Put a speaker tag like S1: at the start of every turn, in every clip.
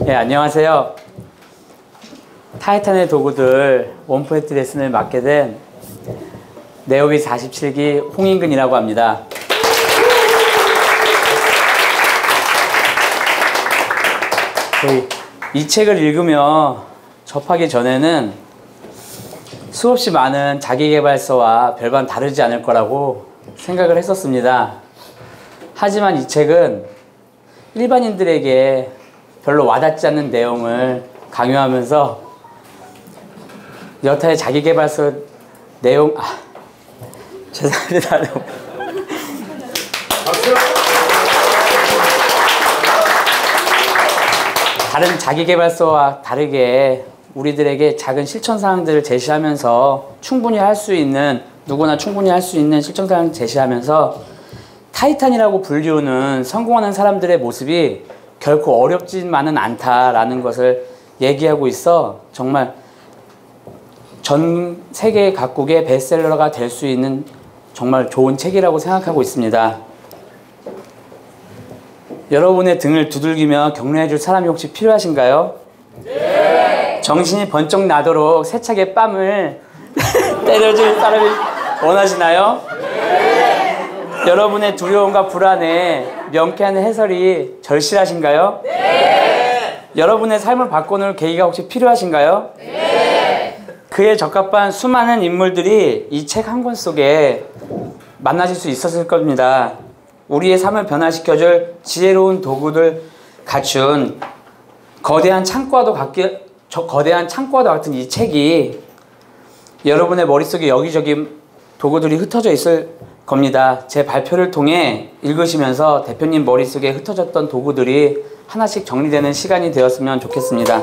S1: 네, 안녕하세요. 타이탄의 도구들 원포인트 레슨을 맡게 된 네오비 47기 홍인근이라고 합니다. 이 책을 읽으며 접하기 전에는 수없이 많은 자기계발서와 별반 다르지 않을 거라고 생각을 했었습니다. 하지만 이 책은 일반인들에게 별로 와닿지 않는 내용을 강요하면서 여타의 자기계발서 내용 죄송합니다. 다른 자기계발서와 다르게 우리들에게 작은 실천사항들을 제시하면서 충분히 할 수 있는, 누구나 충분히 할 수 있는 실천사항을 제시하면서 타이탄이라고 불리우는 성공하는 사람들의 모습이 결코 어렵지만은 않다라는 것을 얘기하고 있어 정말 전 세계 각국의 베스트셀러가 될 수 있는 정말 좋은 책이라고 생각하고 있습니다. 여러분의 등을 두들기며 격려해줄 사람이 혹시 필요하신가요? 네! 정신이 번쩍 나도록 세차게 뺨을 때려줄 사람이 원하시나요? 네! 여러분의 두려움과 불안에 명쾌한 해설이 절실하신가요? 네! 여러분의 삶을 바꿔놓을 계기가 혹시 필요하신가요? 네! 그에 적합한 수많은 인물들이 이 책 한 권 속에 만나실 수 있었을 겁니다. 우리의 삶을 변화시켜줄 지혜로운 도구들 갖춘 거대한 창고와도 같은 이 책이 여러분의 머릿속에 여기저기 도구들이 흩어져 있을 겁니다. 제 발표를 통해 읽으시면서 대표님 머릿속에 흩어졌던 도구들이 하나씩 정리되는 시간이 되었으면 좋겠습니다.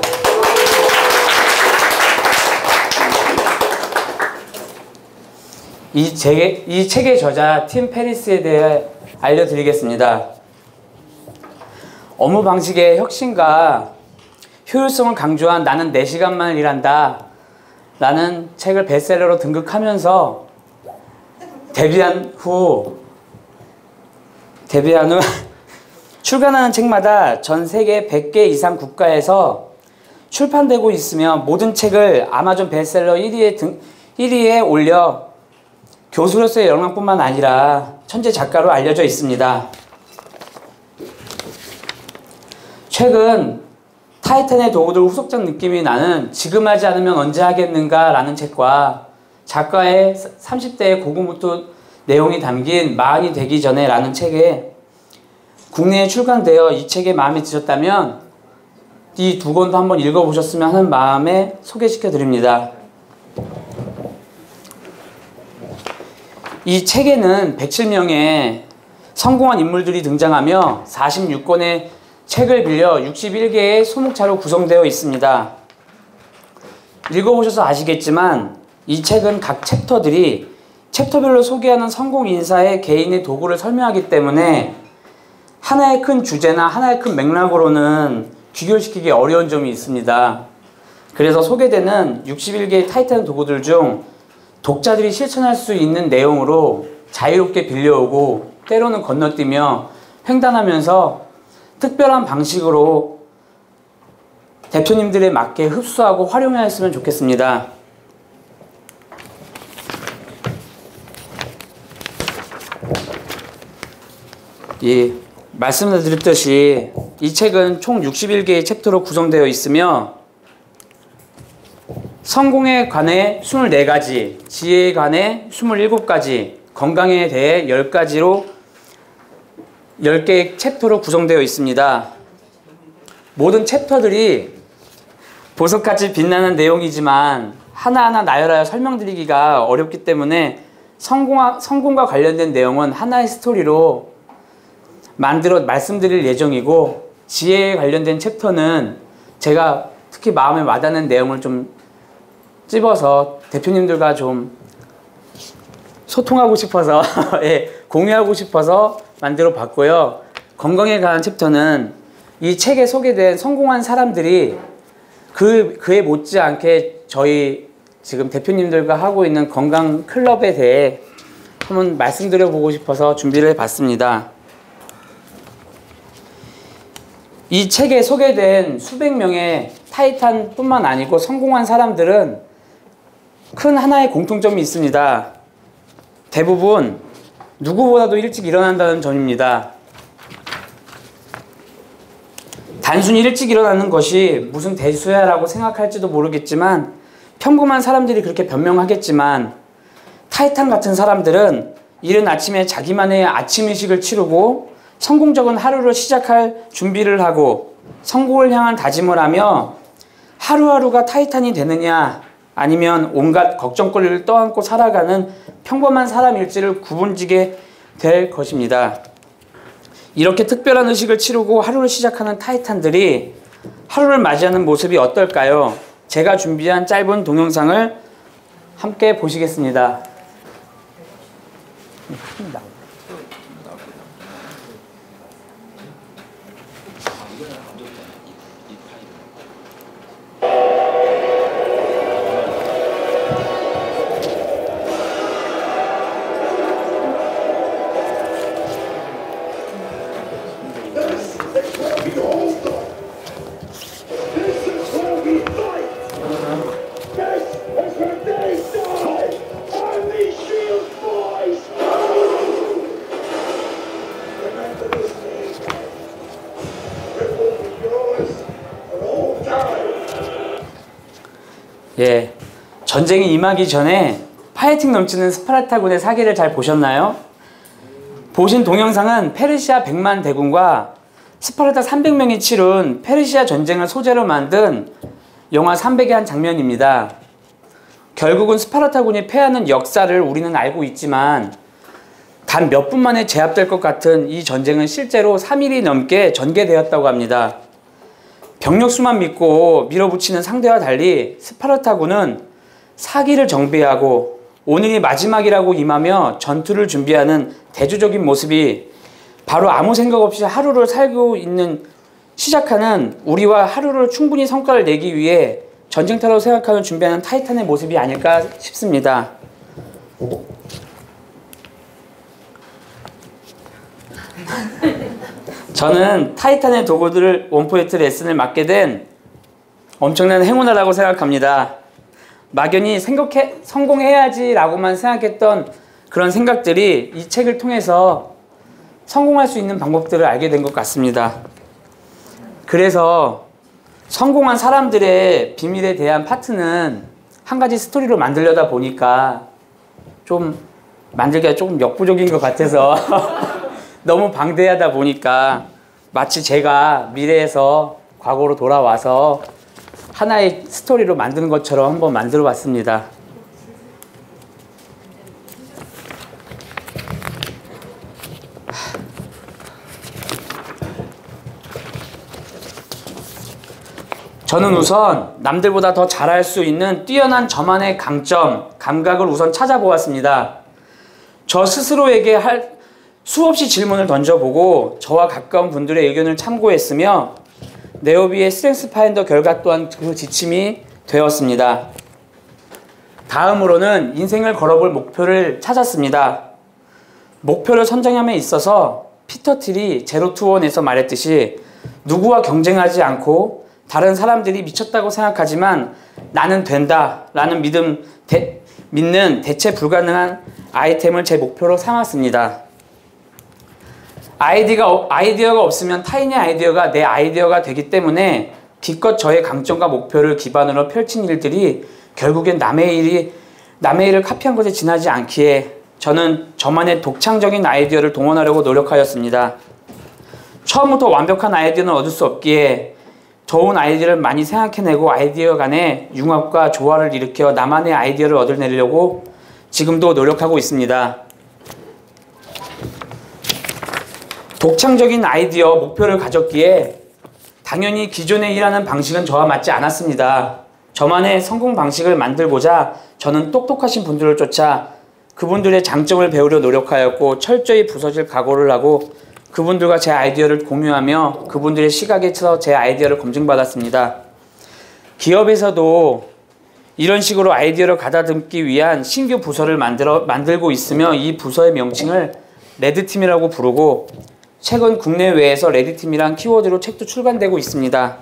S1: 이 책의 저자 팀 페리스에 대해 알려드리겠습니다. 업무 방식의 혁신과 효율성을 강조한 나는 4시간만 일한다 라는 책을 베스트셀러로 등극하면서 데뷔한 후 출간하는 책마다 전 세계 100개 이상 국가에서 출판되고 있으며 모든 책을 아마존 베스트셀러 1위에 올려 교수로서의 영광뿐만 아니라 천재 작가로 알려져 있습니다. 최근 타이탄의 도구들 후속작 느낌이 나는 지금 하지 않으면 언제 하겠는가 라는 책과 작가의 30대의 고군분투 내용이 담긴 마흔이 되기 전에 라는 책에 국내에 출간되어 이 책에 마음에 드셨다면 이 두 권도 한번 읽어보셨으면 하는 마음에 소개시켜 드립니다. 이 책에는 107명의 성공한 인물들이 등장하며 46권의 책을 빌려 61개의 소목차로 구성되어 있습니다. 읽어보셔서 아시겠지만 이 책은 각 챕터별로 소개하는 성공 인사의 개인의 도구를 설명하기 때문에 하나의 큰 주제나 하나의 큰 맥락으로는 귀결시키기 어려운 점이 있습니다. 그래서 소개되는 61개의 타이탄 도구들 중 독자들이 실천할 수 있는 내용으로 자유롭게 빌려오고 때로는 건너뛰며 횡단하면서 특별한 방식으로 대표님들에 맞게 흡수하고 활용하였으면 좋겠습니다. 말씀드렸듯이 이 책은 총 61개의 챕터로 구성되어 있으며 성공에 관해 24가지, 지혜에 관해 27가지, 건강에 대해 10개의 챕터로 구성되어 있습니다. 모든 챕터들이 보석같이 빛나는 내용이지만 하나하나 나열하여 설명드리기가 어렵기 때문에 성공과 관련된 내용은 하나의 스토리로 말씀드릴 예정이고, 지혜에 관련된 챕터는 제가 특히 마음에 와닿는 내용을 좀 찝어서 대표님들과 좀 소통하고 싶어서 공유하고 싶어서 만들어 봤고요. 건강에 관한 챕터는 이 책에 소개된 성공한 사람들이 그에 못지않게 저희 지금 대표님들과 하고 있는 건강 클럽에 대해 한번 말씀드려 보고 싶어서 준비를 해봤습니다. 이 책에 소개된 수백 명의 타이탄뿐만 아니고 성공한 사람들은 큰 하나의 공통점이 있습니다. 대부분 누구보다도 일찍 일어난다는 점입니다. 단순히 일찍 일어나는 것이 무슨 대수야라고 생각할지도 모르겠지만 평범한 사람들이 그렇게 변명하겠지만 타이탄 같은 사람들은 이른 아침에 자기만의 아침 의식을 치르고 성공적인 하루를 시작할 준비를 하고 성공을 향한 다짐을 하며 하루하루가 타이탄이 되느냐 아니면 온갖 걱정거리를 떠안고 살아가는 평범한 사람일지를 구분지게 될 것입니다. 이렇게 특별한 의식을 치르고 하루를 시작하는 타이탄들이 하루를 맞이하는 모습이 어떨까요? 제가 준비한 짧은 동영상을 함께 보시겠습니다. 예, 전쟁이 임하기 전에 파이팅 넘치는 스파르타군의 사기를 잘 보셨나요? 보신 동영상은 페르시아 100만 대군과 스파르타 300명이 치룬 페르시아 전쟁을 소재로 만든 영화 300의 한 장면입니다. 결국은 스파르타군이 패하는 역사를 우리는 알고 있지만 단 몇 분 만에 제압될 것 같은 이 전쟁은 실제로 3일이 넘게 전개되었다고 합니다. 병력수만 믿고 밀어붙이는 상대와 달리 스파르타군은 사기를 정비하고 오늘이 마지막이라고 임하며 전투를 준비하는 대조적인 모습이 바로 아무 생각 없이 하루를 살고 있는 시작하는 우리와 하루를 충분히 성과를 내기 위해 전쟁터라고 생각하며 준비하는 타이탄의 모습이 아닐까 싶습니다. 저는 타이탄의 도구들을 원포인트 레슨을 맡게 된 엄청난 행운이라고 생각합니다. 막연히 성공해야지 라고만 생각했던 그런 생각들이 이 책을 통해서 성공할 수 있는 방법들을 알게 된 것 같습니다. 그래서 성공한 사람들의 비밀에 대한 파트는 한 가지 스토리로 만들려다 보니까 좀 만들기가 조금 역부족인 것 같아서 너무 방대하다 보니까 마치 제가 미래에서 과거로 돌아와서 하나의 스토리로 만드는 것처럼 한번 만들어 봤습니다. 저는 우선 남들보다 더 잘할 수 있는 뛰어난 저만의 강점, 감각을 우선 찾아보았습니다. 저 스스로에게 수없이 질문을 던져보고 저와 가까운 분들의 의견을 참고했으며 네오비의 스트렝스 파인더 결과 또한 그 지침이 되었습니다. 다음으로는 인생을 걸어볼 목표를 찾았습니다. 목표를 선정함에 있어서 피터 틸이 제로 투 원에서 말했듯이 누구와 경쟁하지 않고 다른 사람들이 미쳤다고 생각하지만 나는 된다 라는 믿는 대체 불가능한 아이템을 제 목표로 삼았습니다. 아이디어가 없으면 타인의 아이디어가 내 아이디어가 되기 때문에 기껏 저의 강점과 목표를 기반으로 펼친 일들이 결국엔 남의 일을 카피한 것에 지나지 않기에 저는 저만의 독창적인 아이디어를 동원하려고 노력하였습니다. 처음부터 완벽한 아이디어는 얻을 수 없기에 좋은 아이디어를 많이 생각해내고 아이디어 간의 융합과 조화를 일으켜 나만의 아이디어를 얻어내려고 지금도 노력하고 있습니다. 독창적인 아이디어, 목표를 가졌기에 당연히 기존에 일하는 방식은 저와 맞지 않았습니다. 저만의 성공 방식을 만들고자 저는 똑똑하신 분들을 쫓아 그분들의 장점을 배우려 노력하였고 철저히 부서질 각오를 하고 그분들과 제 아이디어를 공유하며 그분들의 시각에서 제 아이디어를 검증받았습니다. 기업에서도 이런 식으로 아이디어를 가다듬기 위한 신규 부서를 만들고 있으며 이 부서의 명칭을 레드팀이라고 부르고 최근 국내외에서 레드팀이란 키워드로 책도 출간되고 있습니다.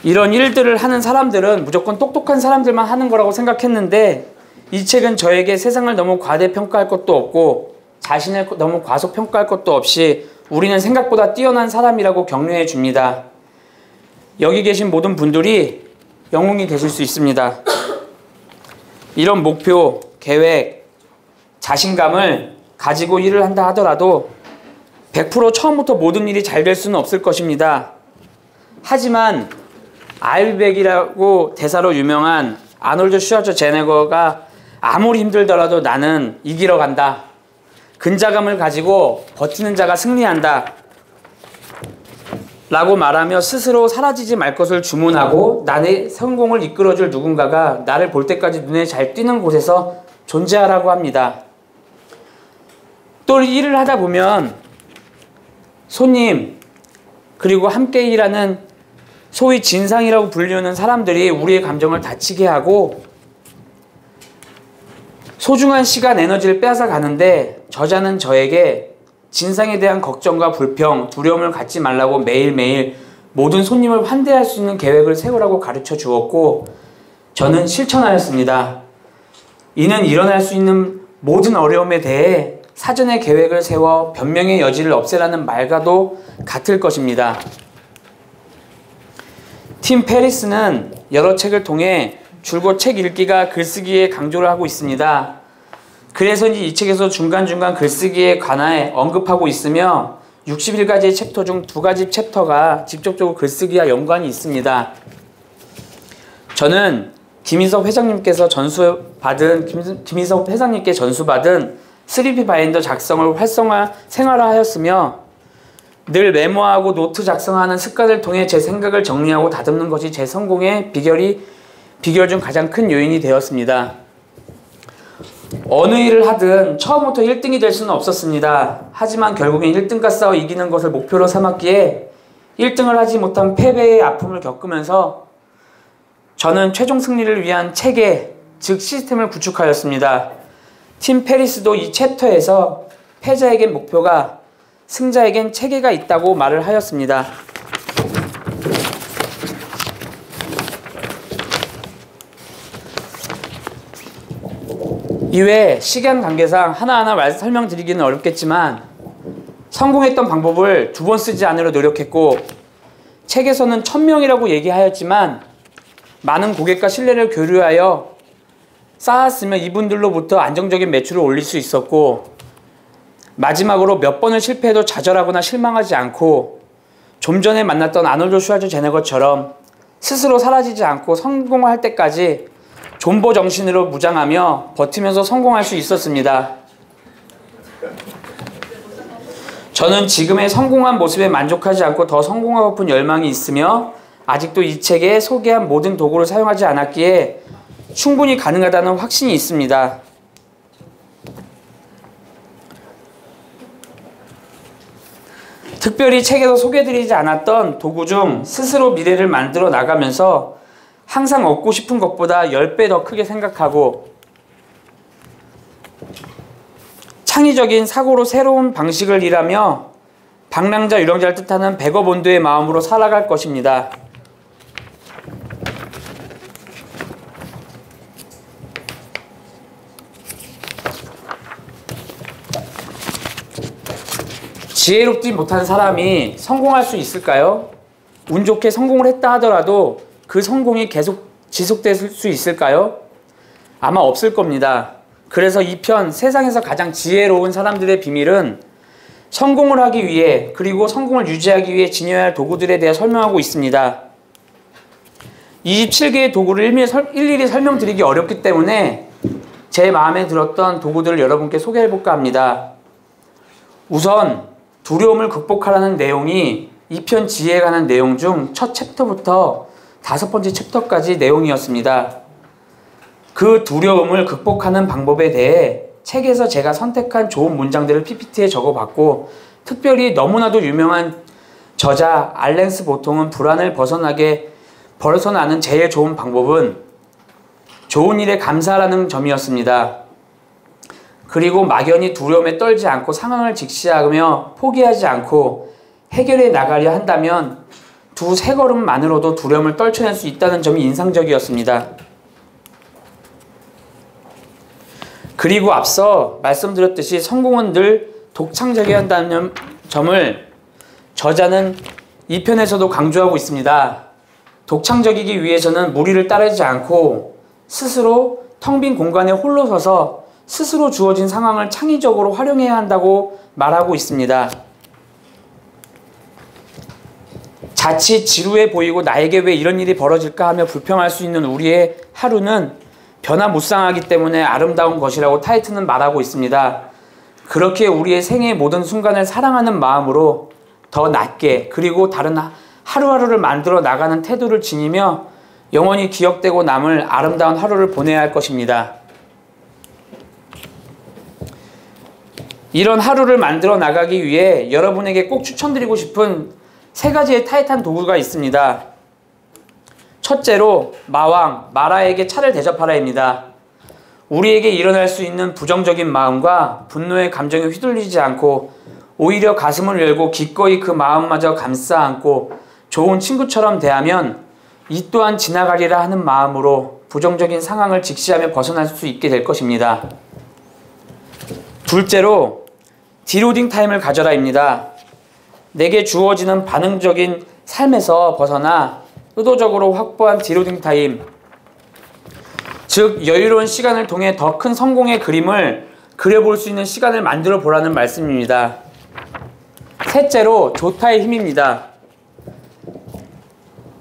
S1: 이런 일들을 하는 사람들은 무조건 똑똑한 사람들만 하는 거라고 생각했는데 이 책은 저에게 세상을 너무 과대평가할 것도 없고 자신을 너무 과소평가할 것도 없이 우리는 생각보다 뛰어난 사람이라고 격려해 줍니다. 여기 계신 모든 분들이 영웅이 되실 수 있습니다. 이런 목표, 계획, 자신감을 가지고 일을 한다 하더라도 100% 처음부터 모든 일이 잘 될 수는 없을 것입니다. 하지만 알백이라고 대사로 유명한 아놀드 슈왈츠제네거가 아무리 힘들더라도 나는 이기러 간다. 근자감을 가지고 버티는 자가 승리한다. 라고 말하며 스스로 사라지지 말 것을 주문하고 나의 성공을 이끌어줄 누군가가 나를 볼 때까지 눈에 잘 띄는 곳에서 존재하라고 합니다. 또 일을 하다 보면 손님 그리고 함께 일하는 소위 진상이라고 불리는 사람들이 우리의 감정을 다치게 하고 소중한 시간, 에너지를 빼앗아 가는데 저자는 저에게 진상에 대한 걱정과 불평, 두려움을 갖지 말라고 매일매일 모든 손님을 환대할 수 있는 계획을 세우라고 가르쳐 주었고 저는 실천하였습니다. 이는 일어날 수 있는 모든 어려움에 대해 사전에 계획을 세워 변명의 여지를 없애라는 말과도 같을 것입니다. 팀 페리스는 여러 책을 통해 줄곧 책 읽기가 글쓰기에 강조를 하고 있습니다. 그래서인지 이 책에서 중간중간 글쓰기에 관하여 언급하고 있으며 61가지의 챕터 중 2가지 챕터가 직접적으로 글쓰기와 연관이 있습니다. 저는 김인석 회장님께 전수받은 3P 바인더 작성을 생활화하였으며 늘 메모하고 노트 작성하는 습관을 통해 제 생각을 정리하고 다듬는 것이 제 성공의 비결 중 가장 큰 요인이 되었습니다. 어느 일을 하든 처음부터 1등이 될 수는 없었습니다. 하지만 결국엔 1등과 싸워 이기는 것을 목표로 삼았기에 1등을 하지 못한 패배의 아픔을 겪으면서 저는 최종 승리를 위한 체계, 즉 시스템을 구축하였습니다. 팀 페리스도 이 챕터에서 패자에겐 목표가, 승자에겐 체계가 있다고 말을 하였습니다. 이외에 시간 관계상 하나하나 설명드리기는 어렵겠지만 성공했던 방법을 2번 쓰지 않으려 노력했고 책에서는 1000명이라고 얘기하였지만 많은 고객과 신뢰를 교류하여 쌓았으면 이분들로부터 안정적인 매출을 올릴 수 있었고 마지막으로 몇 번을 실패해도 좌절하거나 실망하지 않고 좀 전에 만났던 아놀드 슈왈츠제네거처럼 스스로 사라지지 않고 성공할 때까지 존버 정신으로 무장하며 버티면서 성공할 수 있었습니다. 저는 지금의 성공한 모습에 만족하지 않고 더 성공하고픈 열망이 있으며 아직도 이 책에 소개한 모든 도구를 사용하지 않았기에 충분히 가능하다는 확신이 있습니다. 특별히 책에서 소개해드리지 않았던 도구 중 스스로 미래를 만들어 나가면서 항상 얻고 싶은 것보다 10배 더 크게 생각하고 창의적인 사고로 새로운 방식을 일하며 방랑자 유령자를 뜻하는 백업온도의 마음으로 살아갈 것입니다. 지혜롭지 못한 사람이 성공할 수 있을까요? 운 좋게 성공을 했다 하더라도 그 성공이 계속 지속될 수 있을까요? 아마 없을 겁니다. 그래서 이 편 세상에서 가장 지혜로운 사람들의 비밀은 성공을 하기 위해 그리고 성공을 유지하기 위해 지녀야 할 도구들에 대해 설명하고 있습니다. 27개의 도구를 일일이 설명드리기 어렵기 때문에 제 마음에 들었던 도구들을 여러분께 소개해볼까 합니다. 우선 두려움을 극복하라는 내용이 이 편 지혜에 관한 내용 중 첫 챕터부터 5번째 챕터까지 내용이었습니다. 그 두려움을 극복하는 방법에 대해 책에서 제가 선택한 좋은 문장들을 PPT에 적어봤고 특별히 너무나도 유명한 저자 알랭스 보통은 불안을 벗어나는 제일 좋은 방법은 좋은 일에 감사하라는 점이었습니다. 그리고 막연히 두려움에 떨지 않고 상황을 직시하며 포기하지 않고 해결해 나가려 한다면 두세 걸음만으로도 두려움을 떨쳐낼 수 있다는 점이 인상적이었습니다. 그리고 앞서 말씀드렸듯이 성공은 늘 독창적이어야 한다는 점을 저자는 이 편에서도 강조하고 있습니다. 독창적이기 위해서는 무리를 따르지 않고 스스로 텅 빈 공간에 홀로 서서 스스로 주어진 상황을 창의적으로 활용해야 한다고 말하고 있습니다. 자칫 지루해 보이고 나에게 왜 이런 일이 벌어질까 하며 불평할 수 있는 우리의 하루는 변화무쌍하기 때문에 아름다운 것이라고 타이트는 말하고 있습니다. 그렇게 우리의 생애의 모든 순간을 사랑하는 마음으로 더 낮게 그리고 다른 하루하루를 만들어 나가는 태도를 지니며 영원히 기억되고 남을 아름다운 하루를 보내야 할 것입니다. 이런 하루를 만들어 나가기 위해 여러분에게 꼭 추천드리고 싶은 3가지의 타이트한 도구가 있습니다. 첫째로 마왕, 마라에게 차를 대접하라입니다. 우리에게 일어날 수 있는 부정적인 마음과 분노의 감정에 휘둘리지 않고 오히려 가슴을 열고 기꺼이 그 마음마저 감싸 안고 좋은 친구처럼 대하면 이 또한 지나가리라 하는 마음으로 부정적인 상황을 직시하며 벗어날 수 있게 될 것입니다. 둘째로 디로딩 타임을 가져라입니다. 내게 주어지는 반응적인 삶에서 벗어나 의도적으로 확보한 디로딩 타임, 즉 여유로운 시간을 통해 더 큰 성공의 그림을 그려볼 수 있는 시간을 만들어 보라는 말씀입니다. 셋째로 조타의 힘입니다.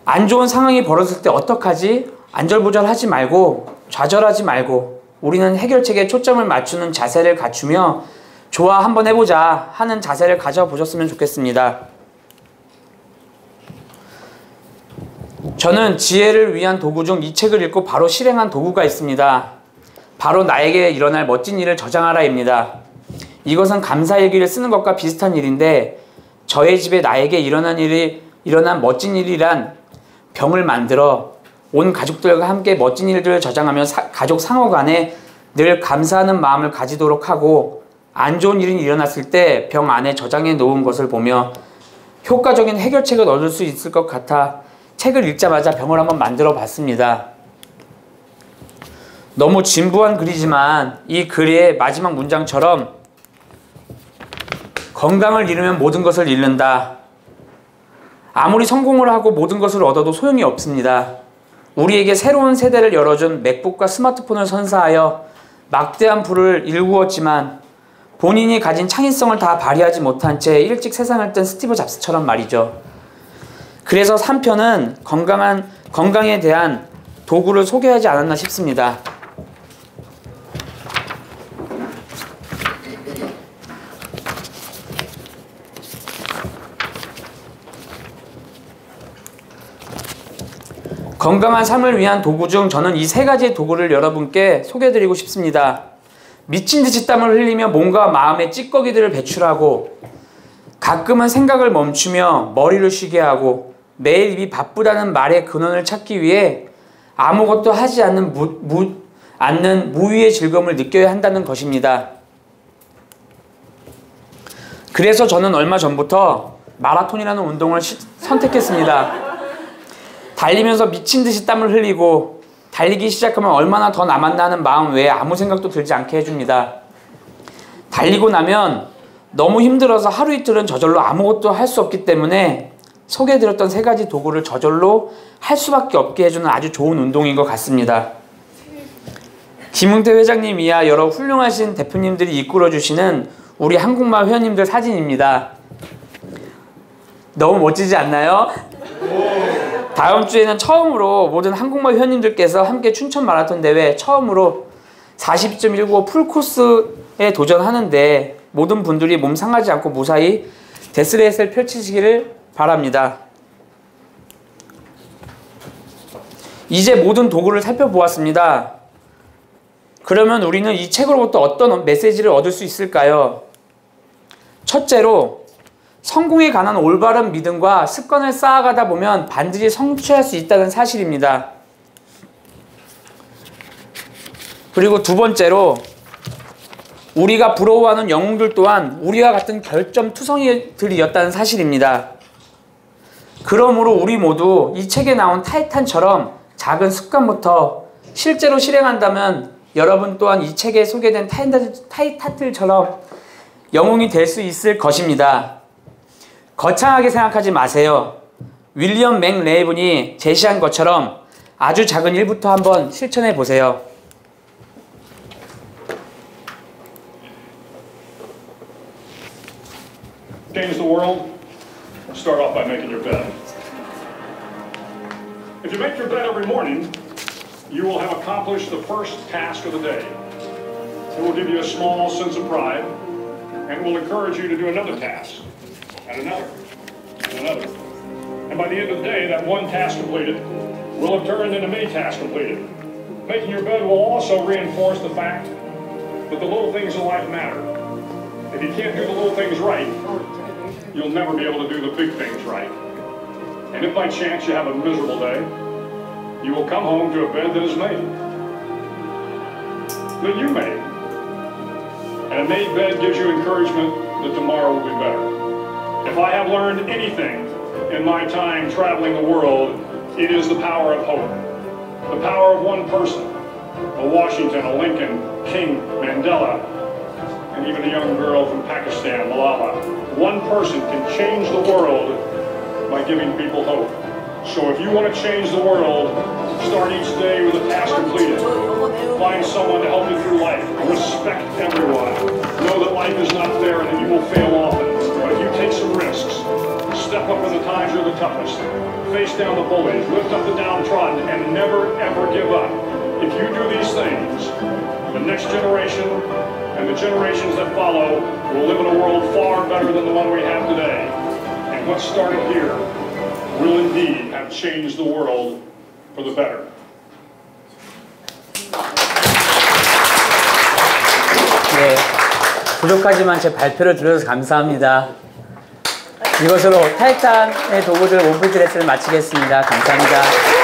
S1: 안 좋은 상황이 벌어졌을 때 어떡하지? 안절부절하지 말고 좌절하지 말고 우리는 해결책에 초점을 맞추는 자세를 갖추며 좋아 한번 해보자 하는 자세를 가져보셨으면 좋겠습니다. 저는 지혜를 위한 도구 중 이 책을 읽고 바로 실행한 도구가 있습니다. 바로 나에게 일어날 멋진 일을 저장하라입니다. 이것은 감사일기를 쓰는 것과 비슷한 일인데 저의 집에 나에게 일어난 멋진 일이란 병을 만들어 온 가족들과 함께 멋진 일들을 저장하며 가족 상호 간에 늘 감사하는 마음을 가지도록 하고 안 좋은 일이 일어났을 때 병 안에 저장해 놓은 것을 보며 효과적인 해결책을 얻을 수 있을 것 같아 책을 읽자마자 병을 한번 만들어 봤습니다. 너무 진부한 글이지만 이 글의 마지막 문장처럼 건강을 잃으면 모든 것을 잃는다. 아무리 성공을 하고 모든 것을 얻어도 소용이 없습니다. 우리에게 새로운 세대를 열어준 맥북과 스마트폰을 선사하여 막대한 부를 일구었지만 본인이 가진 창의성을 다 발휘하지 못한 채 일찍 세상을 뜬 스티브 잡스처럼 말이죠. 그래서 3편은 건강에 대한 도구를 소개하지 않았나 싶습니다. 건강한 삶을 위한 도구 중 저는 이 3가지의 도구를 여러분께 소개해드리고 싶습니다. 미친듯이 땀을 흘리며 몸과 마음의 찌꺼기들을 배출하고 가끔은 생각을 멈추며 머리를 쉬게 하고 매일 입이 바쁘다는 말의 근원을 찾기 위해 아무것도 하지 않는 무위의 즐거움을 느껴야 한다는 것입니다. 그래서 저는 얼마 전부터 마라톤이라는 운동을 선택했습니다. 달리면서 미친듯이 땀을 흘리고 달리기 시작하면 얼마나 더 남았나 하는 마음 외에 아무 생각도 들지 않게 해줍니다. 달리고 나면 너무 힘들어서 하루 이틀은 저절로 아무것도 할 수 없기 때문에 소개해드렸던 3가지 도구를 저절로 할 수밖에 없게 해주는 아주 좋은 운동인 것 같습니다. 김흥태 회장님 이하 여러 훌륭하신 대표님들이 이끌어주시는 우리 한국마을 회원님들 사진입니다. 너무 멋지지 않나요? 다음 주에는 처음으로 모든 한국마을 회원님들께서 함께 춘천 마라톤 대회 처음으로 40.195 풀코스에 도전하는데 모든 분들이 몸 상하지 않고 무사히 데스레이스를 펼치시기를 바랍니다. 이제 모든 도구를 살펴보았습니다. 그러면 우리는 이 책으로부터 어떤 메시지를 얻을 수 있을까요? 첫째로 성공에 관한 올바른 믿음과 습관을 쌓아가다 보면 반드시 성취할 수 있다는 사실입니다. 그리고 2번째로 우리가 부러워하는 영웅들 또한 우리와 같은 결점투성이들이었다는 사실입니다. 그러므로 우리 모두 이 책에 나온 타이탄처럼 작은 습관부터 실제로 실행한다면 여러분 또한 이 책에 소개된 타이탄들처럼 영웅이 될 수 있을 것입니다. 거창하게 생각하지 마세요. 윌리엄 맥레이븐이 제시한 것처럼 아주 작은 일부터 한번 실천해 보세요.
S2: Change the world, start off by making your bed. If you make your bed every morning, you will have accomplished the first task of the day. It will give you a small sense of pride, and will encourage you to do another task, and another, and another. And by the end of the day, that one task completed will have turned into many tasks completed. Making your bed will also reinforce the fact that the little things in life matter. If you can't do the little things right, you'll never be able to do the big things right. And if by chance you have a miserable day, you will come home to a bed that is made. That you made. And a made bed gives you encouragement that tomorrow will be better. If I have learned anything in my time traveling the world, it is the power of hope. The power of one person. A Washington, a Lincoln, King, Mandela, and even a young girl from Pakistan, Malala. One person can change the world by giving people hope. So if you want to change the world, start each day with a task completed. Find someone to help you through life. Respect everyone. Know that life is not fair and that you will fail often. But if you take some risks, step up when the times are the toughest, face down the bullies, lift up the downtrodden, and never ever give up. If you do these things, the next generation and the generations that follow will live in a world far better than the one we have today. And what started here will indeed have changed the world for the better.
S1: 네, 부족하지만 제 발표를 들어줘서 감사합니다. 이것으로 타이탄의 도구들 원피드 레슨을 마치겠습니다. 감사합니다.